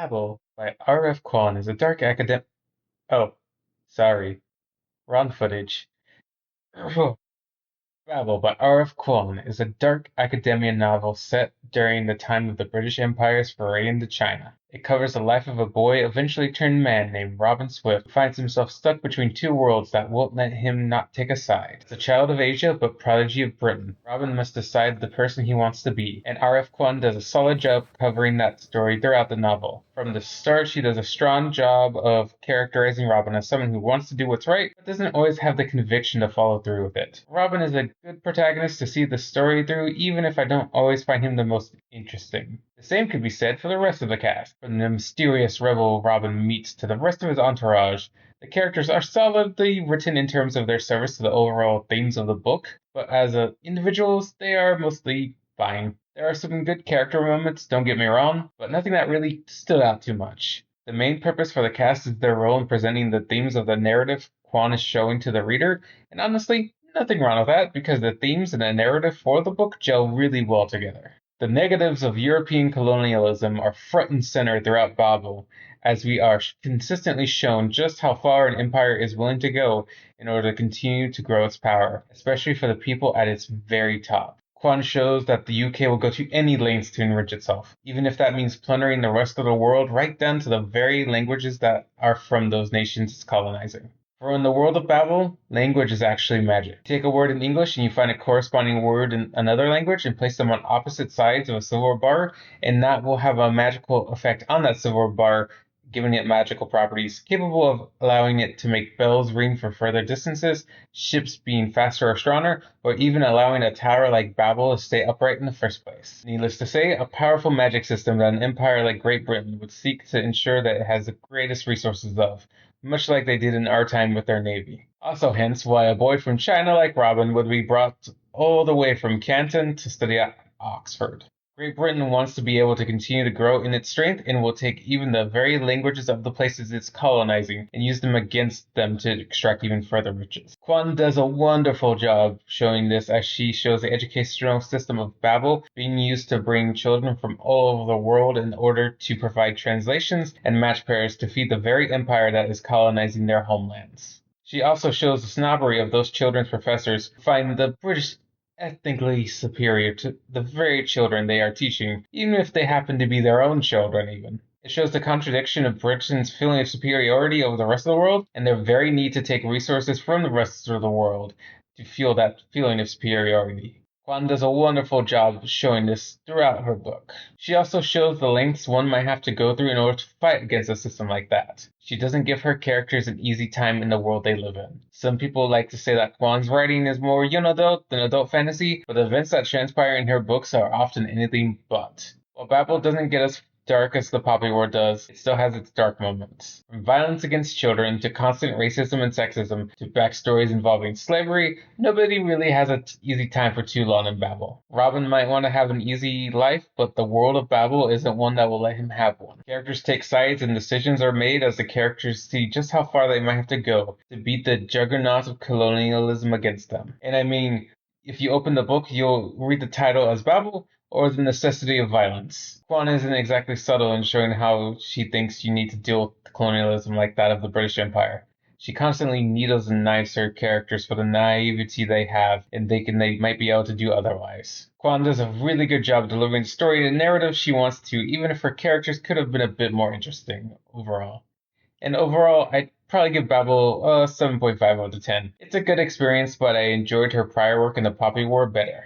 Babel by R.F. Kuang is a dark academic. Oh, sorry, wrong footage. Babel by R.F. Kuang is a dark academia novel set during the time of the British Empire's foray into China. It covers the life of a boy eventually turned man named Robin Swift, who finds himself stuck between two worlds that won't let him not take a side. As a child of Asia but prodigy of Britain, Robin must decide the person he wants to be, and R.F. Kuang does a solid job covering that story throughout the novel. From the start, she does a strong job of characterizing Robin as someone who wants to do what's right, but doesn't always have the conviction to follow through with it. Robin is a good protagonist to see the story through, even if I don't always find him the most interesting. The same could be said for the rest of the cast. From the mysterious rebel Robin meets to the rest of his entourage, the characters are solidly written in terms of their service to the overall themes of the book, but as individuals, they are mostly fine. There are some good character moments, don't get me wrong, but nothing that really stood out too much. The main purpose for the cast is their role in presenting the themes of the narrative Quan is showing to the reader, and honestly, nothing wrong with that because the themes and the narrative for the book gel really well together. The negatives of European colonialism are front and center throughout Babel, as we are consistently shown just how far an empire is willing to go in order to continue to grow its power, especially for the people at its very top. Quan shows that the UK will go to any lengths to enrich itself, even if that means plundering the rest of the world right down to the very languages that are from those nations it's colonizing. For in the world of Babel, language is actually magic. Take a word in English and you find a corresponding word in another language and place them on opposite sides of a silver bar, and that will have a magical effect on that silver bar, giving it magical properties capable of allowing it to make bells ring for further distances, ships being faster or stronger, or even allowing a tower like Babel to stay upright in the first place. Needless to say, a powerful magic system that an empire like Great Britain would seek to ensure that it has the greatest resources of, much like they did in our time with their navy. Also hence why a boy from China like Robin would be brought all the way from Canton to study at Oxford. Great Britain wants to be able to continue to grow in its strength and will take even the very languages of the places it's colonizing and use them against them to extract even further riches. Quan does a wonderful job showing this as she shows the educational system of Babel being used to bring children from all over the world in order to provide translations and match pairs to feed the very empire that is colonizing their homelands. She also shows the snobbery of those children's professors who find the British ethnically superior to the very children they are teaching, even if they happen to be their own children even. It shows the contradiction of Britain's feeling of superiority over the rest of the world and their very need to take resources from the rest of the world to feel that feeling of superiority. Kwan does a wonderful job showing this throughout her book. She also shows the lengths one might have to go through in order to fight against a system like that. She doesn't give her characters an easy time in the world they live in. Some people like to say that Kwan's writing is more young adult than adult fantasy, but the events that transpire in her books are often anything but. While Babel doesn't get as dark as the Poppy War does, it still has its dark moments. From violence against children to constant racism and sexism to backstories involving slavery, nobody really has an easy time for too long in Babel. Robin might want to have an easy life, but the world of Babel isn't one that will let him have one. Characters take sides and decisions are made as the characters see just how far they might have to go to beat the juggernaut of colonialism against them. And I mean, if you open the book, you'll read the title as Babel or the necessity of violence. Kwan isn't exactly subtle in showing how she thinks you need to deal with colonialism like that of the British Empire. She constantly needles and knives her characters for the naivety they have and thinking they might be able to do otherwise. Kwan does a really good job delivering the story and narrative she wants to, even if her characters could have been a bit more interesting overall. And overall, I'd probably give Babel a 7.5 out of 10. It's a good experience, but I enjoyed her prior work in the Poppy War better.